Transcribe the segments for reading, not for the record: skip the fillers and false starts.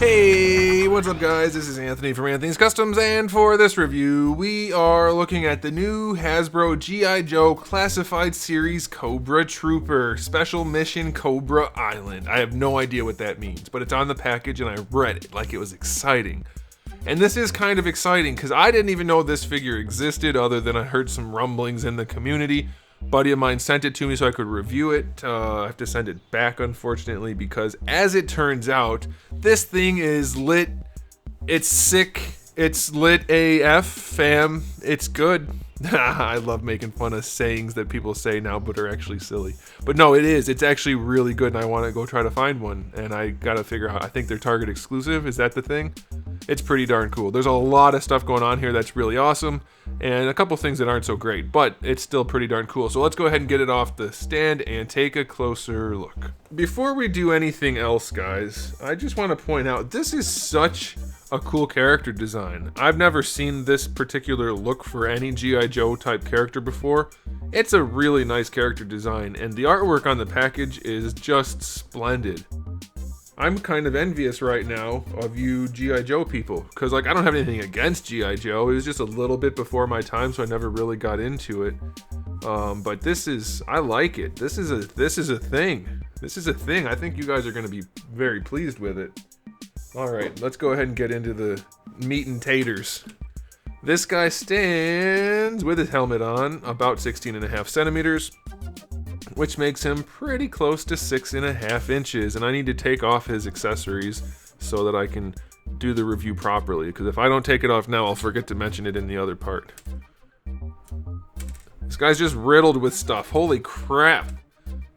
Hey, what's up guys? This is Anthony from Anthony's Customs, and for this review, we are looking at the new Hasbro G.I. Joe Classified Series Cobra Trooper Special Mission Cobra Island. I have no idea what that means, but it's on the package and I read it like it was exciting. And this is kind of exciting because I didn't even know this figure existed other than I heard some rumblings in the community. A buddy of mine sent it to me so I could review it. I have to send it back, unfortunately, because as it turns out, this thing is lit. It's sick. It's lit AF, fam. It's good. I love making fun of sayings that people say now but are actually silly. But no, it is. It's actually really good, and I want to go try to find one. And I gotta figure out, I think they're Target exclusive. Is that the thing? It's pretty darn cool. There's a lot of stuff going on here that's really awesome, and a couple things that aren't so great, but it's still pretty darn cool. So let's go ahead and get it off the stand and take a closer look. Before we do anything else, guys, I just want to point out, this is such a cool character design. I've never seen this particular look for any G.I. Joe type character before. It's a really nice character design, and the artwork on the package is just splendid. I'm kind of envious right now of you G.I. Joe people, because like I don't have anything against G.I. Joe. It was just a little bit before my time, so I never really got into it. But this is, I like it. This is a thing. This is a thing. I think you guys are going to be very pleased with it. Alright, let's go ahead and get into the meat and taters. This guy stands with his helmet on about 16.5 centimeters, which makes him pretty close to 6.5 inches. And I need to take off his accessories so that I can do the review properly, because if I don't take it off now, I'll forget to mention it in the other part. This guy's just riddled with stuff. Holy crap.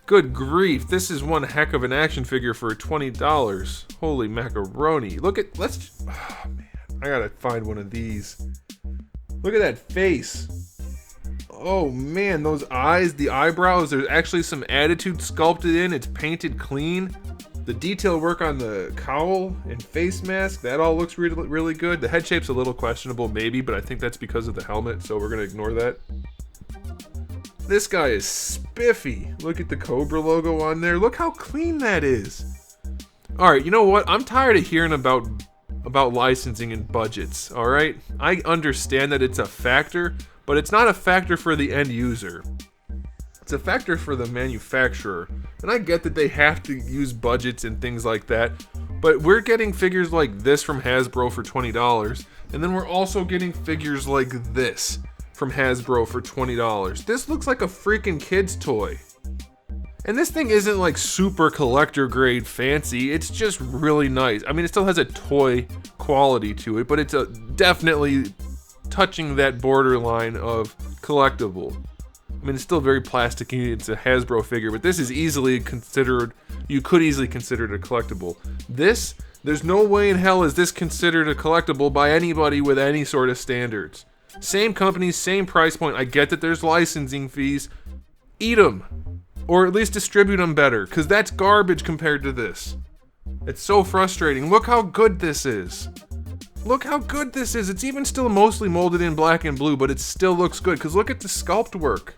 Good grief, this is one heck of an action figure for $20. Holy macaroni. Look at, oh man, I gotta find one of these. Look at that face. Oh man, those eyes, the eyebrows, there's actually some attitude sculpted in. It's painted clean. The detail work on the cowl and face mask, that all looks really, really good. The head shape's a little questionable maybe, but I think that's because of the helmet, so we're gonna ignore that. This guy is spiffy. Look at the COBRA logo on there. Look how clean that is. Alright, you know what? I'm tired of hearing about licensing and budgets, alright? I understand that it's a factor, but it's not a factor for the end user. It's a factor for the manufacturer. And I get that they have to use budgets and things like that, but we're getting figures like this from Hasbro for $20, and then we're also getting figures like this from Hasbro for $20. This looks like a freaking kid's toy. And this thing isn't like super collector grade fancy, it's just really nice. I mean, it still has a toy quality to it, but it's definitely touching that borderline of collectible. I mean, it's still very plasticky, it's a Hasbro figure, but this is easily considered, you could easily consider it a collectible. This, there's no way in hell is this considered a collectible by anybody with any sort of standards. Same company, same price point. I get that there's licensing fees. Eat them. Or at least distribute them better, because that's garbage compared to this. It's so frustrating. Look how good this is. Look how good this is. It's even still mostly molded in black and blue, but it still looks good, because look at the sculpt work.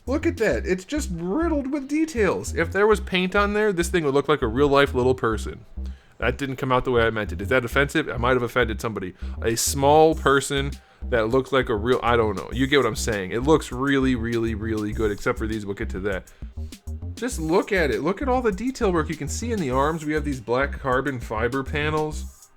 Look at that. It's just riddled with details. If there was paint on there, this thing would look like a real-life little person. That didn't come out the way I meant it. Is that offensive? I might have offended somebody. A small person that looks like a real, I don't know. You get what I'm saying. It looks really, really, really good, except for these. We'll get to that. Just look at it. Look at all the detail work you can see in the arms. We have these black carbon fiber panels.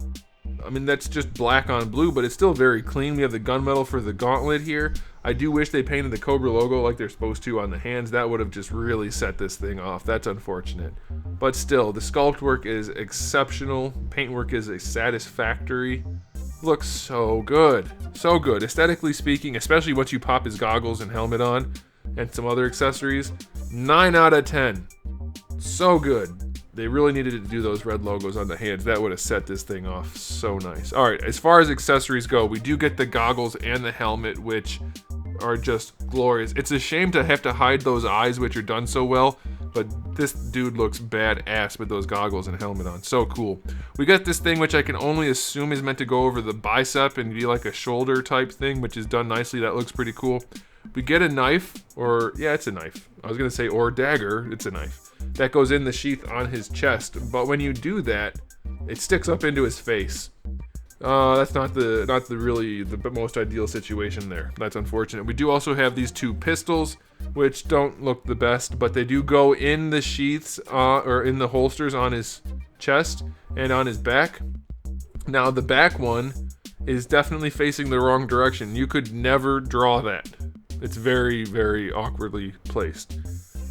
I mean, that's just black on blue, but it's still very clean. We have the gunmetal for the gauntlet here. I do wish they painted the COBRA logo like they're supposed to on the hands. That would have just really set this thing off. That's unfortunate. But still, the sculpt work is exceptional. Paintwork is satisfactory. Looks so good. So good. Aesthetically speaking, especially once you pop his goggles and helmet on and some other accessories, 9 out of 10. So good. They really needed to do those red logos on the hands. That would have set this thing off so nice. Alright, as far as accessories go, we do get the goggles and the helmet, which are just glorious. It's a shame to have to hide those eyes, which are done so well, but this dude looks badass with those goggles and helmet on. So cool. We got this thing, which I can only assume is meant to go over the bicep and be like a shoulder type thing, which is done nicely. That looks pretty cool. We get a knife, or yeah, it's a knife. I was gonna say or dagger. It's a knife that goes in the sheath on his chest. But when you do that, it sticks up into his face. That's not the really the most ideal situation there. That's unfortunate. We do also have these two pistols, which don't look the best, but they do go in the sheaths or in the holsters on his chest and on his back. Now the back one is definitely facing the wrong direction. You could never draw that. It's very, very awkwardly placed.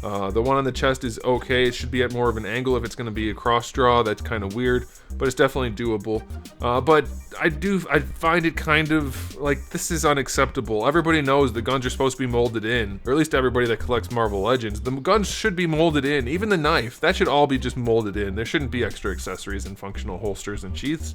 The one on the chest is okay. It should be at more of an angle if it's going to be a cross draw. That's kind of weird, but it's definitely doable. But I find it kind of like, this is unacceptable. Everybody knows the guns are supposed to be molded in, or at least everybody that collects Marvel Legends. The guns should be molded in. Even the knife, that should all be just molded in. There shouldn't be extra accessories and functional holsters and sheaths.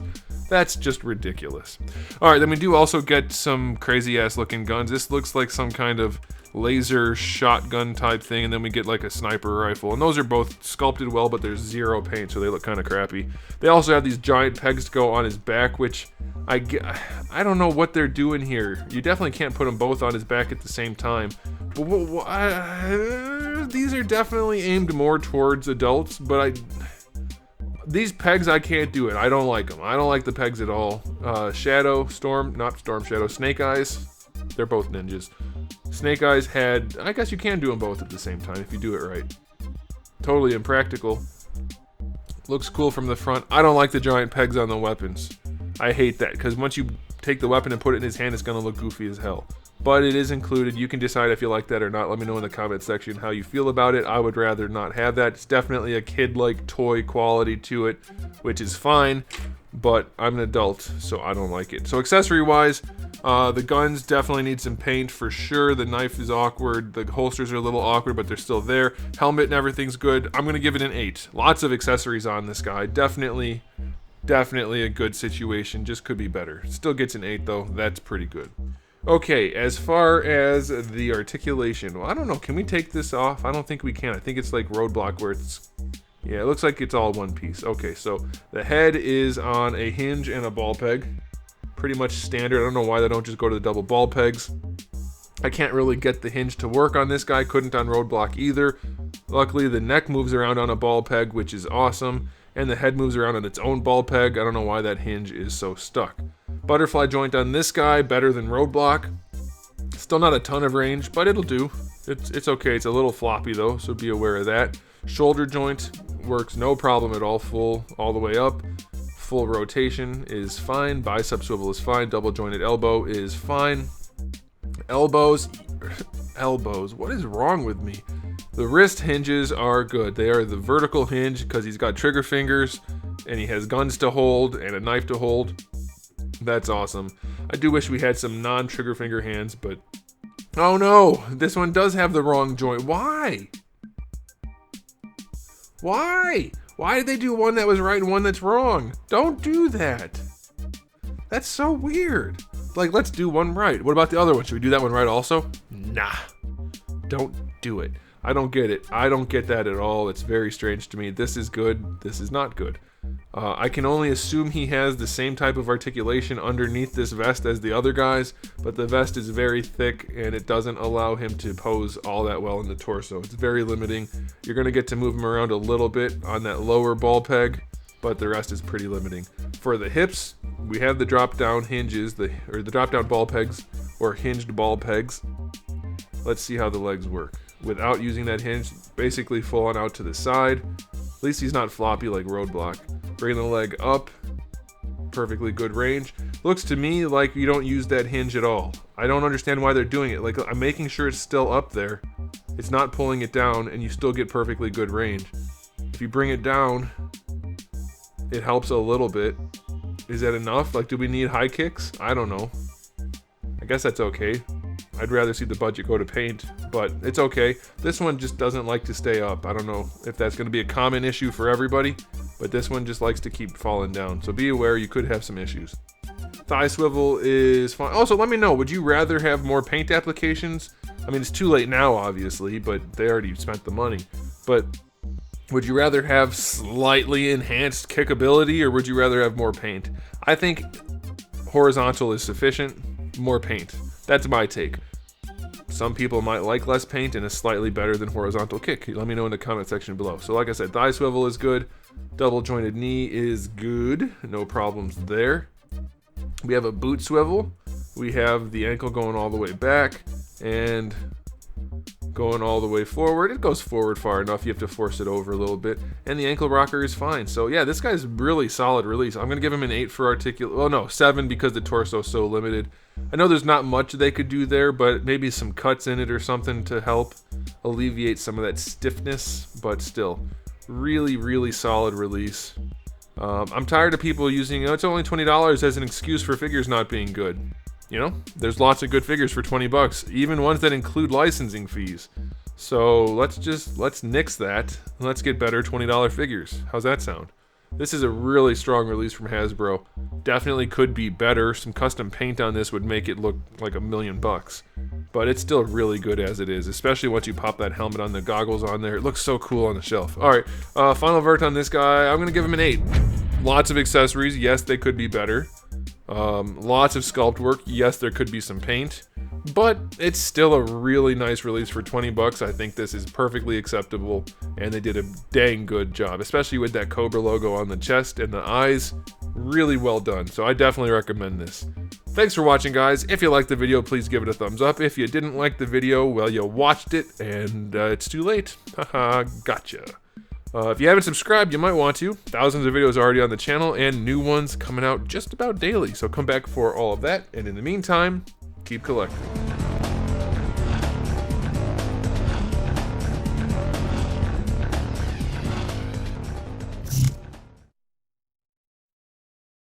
That's just ridiculous. All right, then we do also get some crazy ass looking guns. This looks like some kind of laser shotgun type thing, and then we get like a sniper rifle, and those are both sculpted well, but there's zero paint, so they look kind of crappy. They also have these giant pegs to go on his back, which I don't know what they're doing here. You definitely can't put them both on his back at the same time. These are definitely aimed more towards adults, but these pegs, I can't do it. I don't like them. I don't like the pegs at all. Snake Eyes, they're both ninjas. Snake Eyes had, I guess you can do them both at the same time if you do it right. Totally impractical. Looks cool from the front. I don't like the giant pegs on the weapons. I hate that, because once you take the weapon and put it in his hand, it's going to look goofy as hell. But it is included. You can decide if you like that or not. Let me know in the comment section how you feel about it. I would rather not have that. It's definitely a kid-like toy quality to it, which is fine, but I'm an adult, so I don't like it. So accessory-wise, the guns definitely need some paint for sure. The knife is awkward. The holsters are a little awkward, but they're still there. Helmet and everything's good. I'm going to give it an 8. Lots of accessories on this guy. Definitely a good situation. Just could be better. Still gets an 8, though. That's pretty good. Okay, as far as the articulation, well, I don't know. Can we take this off? I don't think we can. I think it's like Roadblock where it's... Yeah, it looks like it's all one piece. Okay, so the head is on a hinge and a ball peg. Pretty much standard. I don't know why they don't just go to the double ball pegs. I can't really get the hinge to work on this guy. Couldn't on Roadblock either. Luckily, the neck moves around on a ball peg, which is awesome. And the head moves around on its own ball peg. I don't know why that hinge is so stuck. Butterfly joint on this guy, better than Roadblock. Still not a ton of range, but it'll do. It's okay. It's a little floppy though, so be aware of that. Shoulder joint works no problem at all, full all the way up. Full rotation is fine. Bicep swivel is fine. Double jointed elbow is fine. Elbows, what is wrong with me? The wrist hinges are good. They are the vertical hinge because he's got trigger fingers and he has guns to hold and a knife to hold. That's awesome. I do wish we had some non-trigger finger hands, but... Oh no! This one does have the wrong joint. Why? Why? Why did they do one that was right and one that's wrong? Don't do that. That's so weird. Like, let's do one right. What about the other one? Should we do that one right also? Nah. Don't do it. I don't get it. I don't get that at all. It's very strange to me. This is good. This is not good. I can only assume he has the same type of articulation underneath this vest as the other guys, but the vest is very thick and it doesn't allow him to pose all that well in the torso. It's very limiting. You're going to get to move him around a little bit on that lower ball peg, but the rest is pretty limiting. For the hips, we have the drop-down hinges, the drop-down ball pegs, or hinged ball pegs. Let's see how the legs work. Without using that hinge, basically falling out to the side. At least he's not floppy like Roadblock. Bring the leg up. Perfectly good range. Looks to me like you don't use that hinge at all. I don't understand why they're doing it. Like, I'm making sure it's still up there. It's not pulling it down, and you still get perfectly good range. If you bring it down, it helps a little bit. Is that enough? Like, do we need high kicks? I don't know. I guess that's okay. I'd rather see the budget go to paint, but it's okay. This one just doesn't like to stay up. I don't know if that's going to be a common issue for everybody, but this one just likes to keep falling down. So be aware, you could have some issues. Thigh swivel is fine. Also, let me know, would you rather have more paint applications? I mean, it's too late now, obviously, but they already spent the money. But would you rather have slightly enhanced kickability, or would you rather have more paint? I think horizontal is sufficient. More paint. That's my take. Some people might like less paint and is slightly better than horizontal kick. Let me know in the comment section below. So like I said, thigh swivel is good. Double jointed knee is good. No problems there. We have a boot swivel. We have the ankle going all the way back and going all the way forward. It goes forward far enough. You have to force it over a little bit. And the ankle rocker is fine. So yeah, this guy's really solid release. I'm going to give him an 8 for articulate. Well, no, 7 because the torso is so limited. I know there's not much they could do there, but maybe some cuts in it or something to help alleviate some of that stiffness. But still, really, really solid release. I'm tired of people using, it's only $20 as an excuse for figures not being good. You know, there's lots of good figures for 20 bucks, even ones that include licensing fees. So let's nix that. Let's get better $20 figures. How's that sound? This is a really strong release from Hasbro. Definitely could be better. Some custom paint on this would make it look like $1 million bucks. But it's still really good as it is, especially once you pop that helmet on, the goggles on there. It looks so cool on the shelf. All right, final verdict on this guy. I'm gonna give him an 8. Lots of accessories. Yes, they could be better. Lots of sculpt work. Yes, there could be some paint, but it's still a really nice release for 20 bucks. I think this is perfectly acceptable, and they did a dang good job, especially with that COBRA logo on the chest and the eyes. Really well done. So I definitely recommend this. Thanks for watching, guys. If you liked the video, please give it a thumbs up. If you didn't like the video, well, you watched it, and it's too late. Haha, gotcha. If you haven't subscribed, you might want to. Thousands of videos already on the channel and new ones coming out just about daily. So come back for all of that. And in the meantime, keep collecting.